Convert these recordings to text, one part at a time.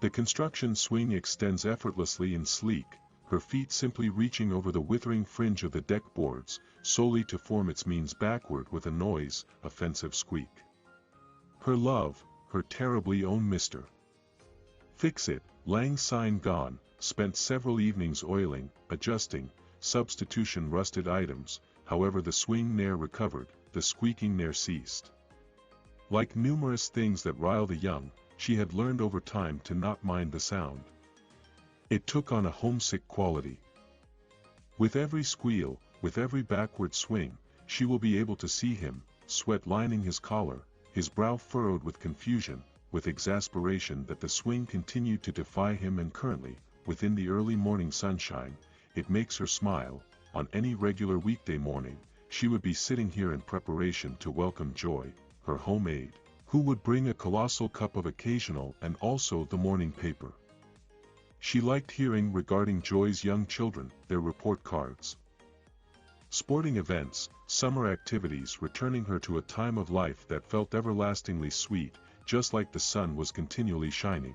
The construction swing extends effortlessly and sleek, her feet simply reaching over the withering fringe of the deck boards, solely to form its means backward with a offensive squeak. Her love, her terribly own Mr. Fix-It, Lang Syne gone, spent several evenings oiling, adjusting, substitution rusted items, however the swing ne'er recovered, the squeaking ne'er ceased. Like numerous things that rile the young, she had learned over time to not mind the sound. It took on a homesick quality. With every squeal, with every backward swing, she will be able to see him, sweat lining his collar, his brow furrowed with confusion, with exasperation that the swing continued to defy him, and currently, within the early morning sunshine, it makes her smile. On any regular weekday morning, she would be sitting here in preparation to welcome Joy, her homemaid, who would bring a colossal cup of occasional and also the morning paper. She liked hearing regarding Joy's young children, their report cards. Sporting events, summer activities, returning her to a time of life that felt everlastingly sweet, just like the sun was continually shining.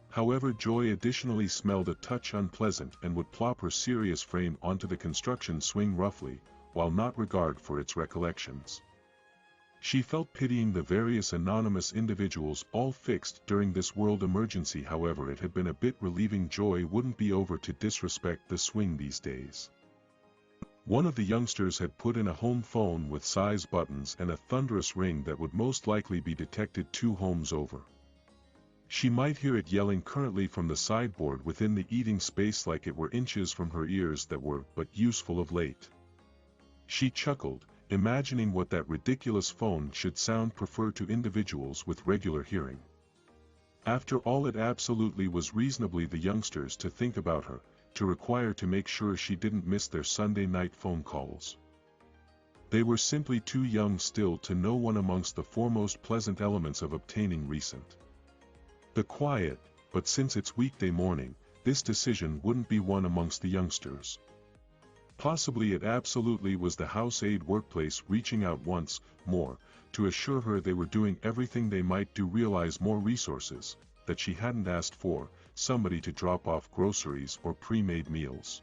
However, Joy additionally smelled a touch unpleasant and would plop her serious frame onto the construction swing roughly, while not regard for its recollections. She felt pitying the various anonymous individuals all fixed during this world emergency. However, it had been a bit relieving. Joy wouldn't be over to disrespect the swing these days. One of the youngsters had put in a home phone with size buttons and a thunderous ring that would most likely be detected 2 homes over. She might hear it yelling currently from the sideboard within the eating space like it were inches from her ears that were but useful of late. She chuckled, imagining what that ridiculous phone should sound preferred to individuals with regular hearing. After all, it absolutely was reasonably the youngsters to think about her, to require to make sure she didn't miss their Sunday night phone calls. They were simply too young still to know one amongst the foremost pleasant elements of obtaining recent. The quiet, but since it's weekday morning, this decision wouldn't be one amongst the youngsters. Possibly it absolutely was the house aid workplace reaching out once more, to assure her they were doing everything they might do, realize more resources, that she hadn't asked for, somebody to drop off groceries or pre-made meals.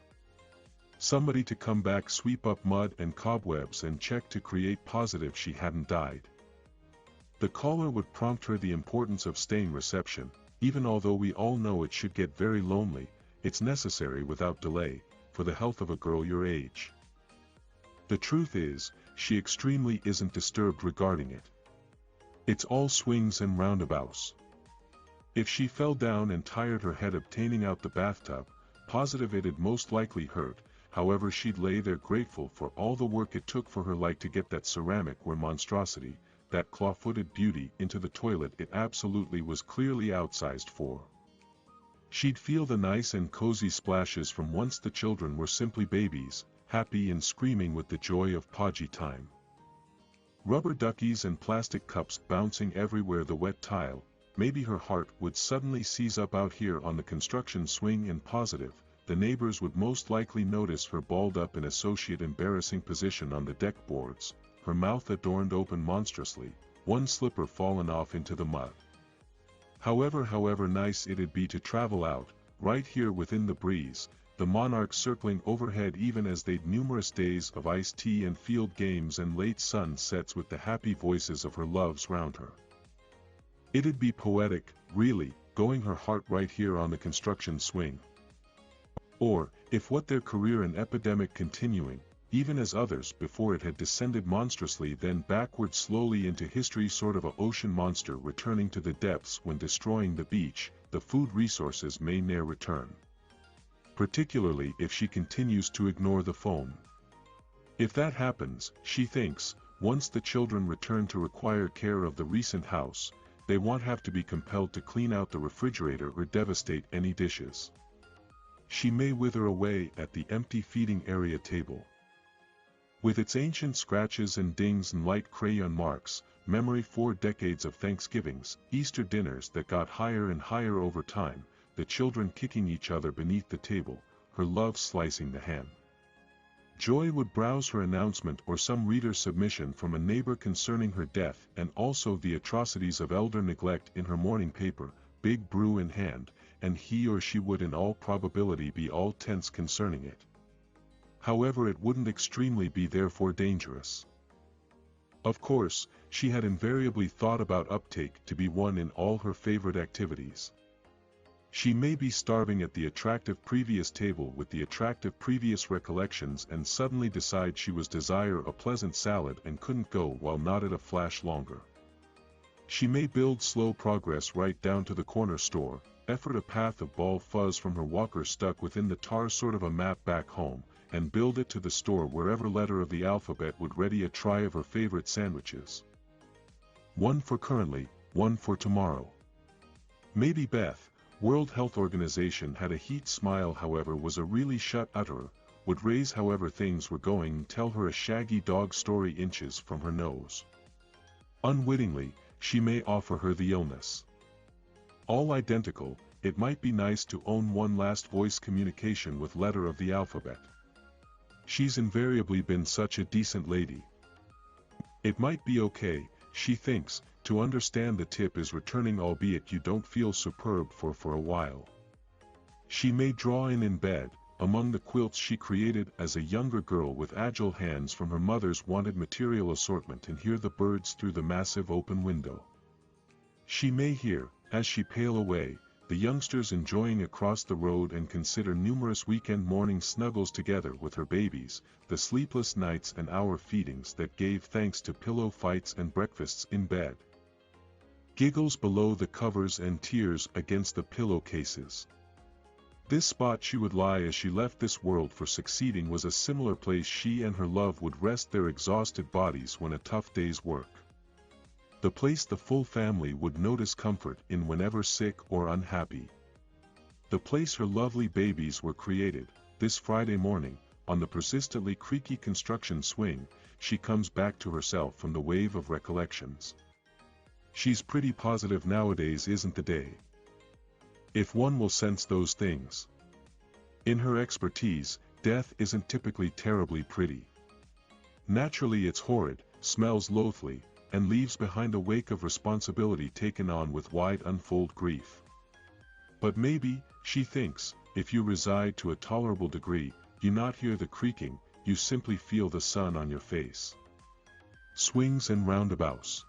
Somebody to come back, sweep up mud and cobwebs and check to create positive she hadn't died. The caller would prompt her the importance of staying reception, even although we all know it should get very lonely, it's necessary without delay, for the health of a girl your age. The truth is, she extremely isn't disturbed regarding it. It's all swings and roundabouts. If she fell down and tired her head obtaining out the bathtub, positive it'd most likely hurt. However, she'd lay there grateful for all the work it took for her, like to get that ceramicware monstrosity, that claw-footed beauty, into the toilet it absolutely was clearly outsized for. She'd feel the nice and cozy splashes from once the children were simply babies, happy and screaming with the joy of podgy time. Rubber duckies and plastic cups bouncing everywhere, the wet tile. Maybe her heart would suddenly seize up out here on the construction swing, and positive, the neighbors would most likely notice her balled up in associate embarrassing position on the deck boards, her mouth adorned open monstrously, one slipper fallen off into the mud. However nice it'd be to travel out, right here within the breeze, the monarch circling overhead, even as they'd numerous days of iced tea and field games and late sunsets with the happy voices of her loves round her. It'd be poetic, really, going her heart right here on the construction swing. Or, if what their career an epidemic continuing, even as others before it had descended monstrously then backward slowly into history, sort of a ocean monster returning to the depths when destroying the beach, the food resources may ne'er return. Particularly if she continues to ignore the phone. If that happens, she thinks, once the children return to require care of the recent house, they won't have to be compelled to clean out the refrigerator or devastate any dishes. She may wither away at the empty feeding area table. With its ancient scratches and dings and light crayon marks, memory 4 decades of Thanksgivings, Easter dinners that got higher and higher over time, the children kicking each other beneath the table, her love slicing the ham. Joy would browse her announcement or some reader's submission from a neighbor concerning her death and also the atrocities of elder neglect in her morning paper, big brew in hand, and he or she would in all probability be all tense concerning it. However, it wouldn't extremely be therefore dangerous. Of course, she had invariably thought about uptake to be one in all her favorite activities. She may be starving at the attractive previous table with the attractive previous recollections and suddenly decide she was desire a pleasant salad and couldn't go while not at a flash longer. She may build slow progress right down to the corner store, effort a path of ball fuzz from her walker stuck within the tar sort of a map back home, and build it to the store wherever letter of the alphabet would ready a try of her favorite sandwiches. One for currently, one for tomorrow. Maybe Beth, World Health Organization had a heat smile however was a really shut utterer, would raise however things were going tell her a shaggy dog story inches from her nose. Unwittingly, she may offer her the illness. All identical, it might be nice to own one last voice communication with letter of the alphabet. She's invariably been such a decent lady. It might be okay, she thinks, to understand the tip is returning albeit you don't feel superb for a while. She may draw in bed, among the quilts she created as a younger girl with agile hands from her mother's wanted material assortment and hear the birds through the massive open window. She may hear, as she pale away, the youngsters enjoying across the road and consider numerous weekend morning snuggles together with her babies, the sleepless nights and hour feedings that gave thanks to pillow fights and breakfasts in bed. Giggles below the covers and tears against the pillowcases. This spot she would lie as she left this world for succeeding was a similar place she and her love would rest their exhausted bodies when a tough day's work. The place the full family would notice comfort in whenever sick or unhappy. The place her lovely babies were created. This Friday morning, on the persistently creaky construction swing, she comes back to herself from the wave of recollections. She's pretty positive nowadays isn't the day. If one will sense those things. In her expertise, death isn't typically terribly pretty. Naturally it's horrid, smells loathly, and leaves behind a wake of responsibility taken on with wide unfold grief. But maybe, she thinks, if you reside to a tolerable degree, you not hear the creaking, you simply feel the sun on your face. Swings and roundabouts.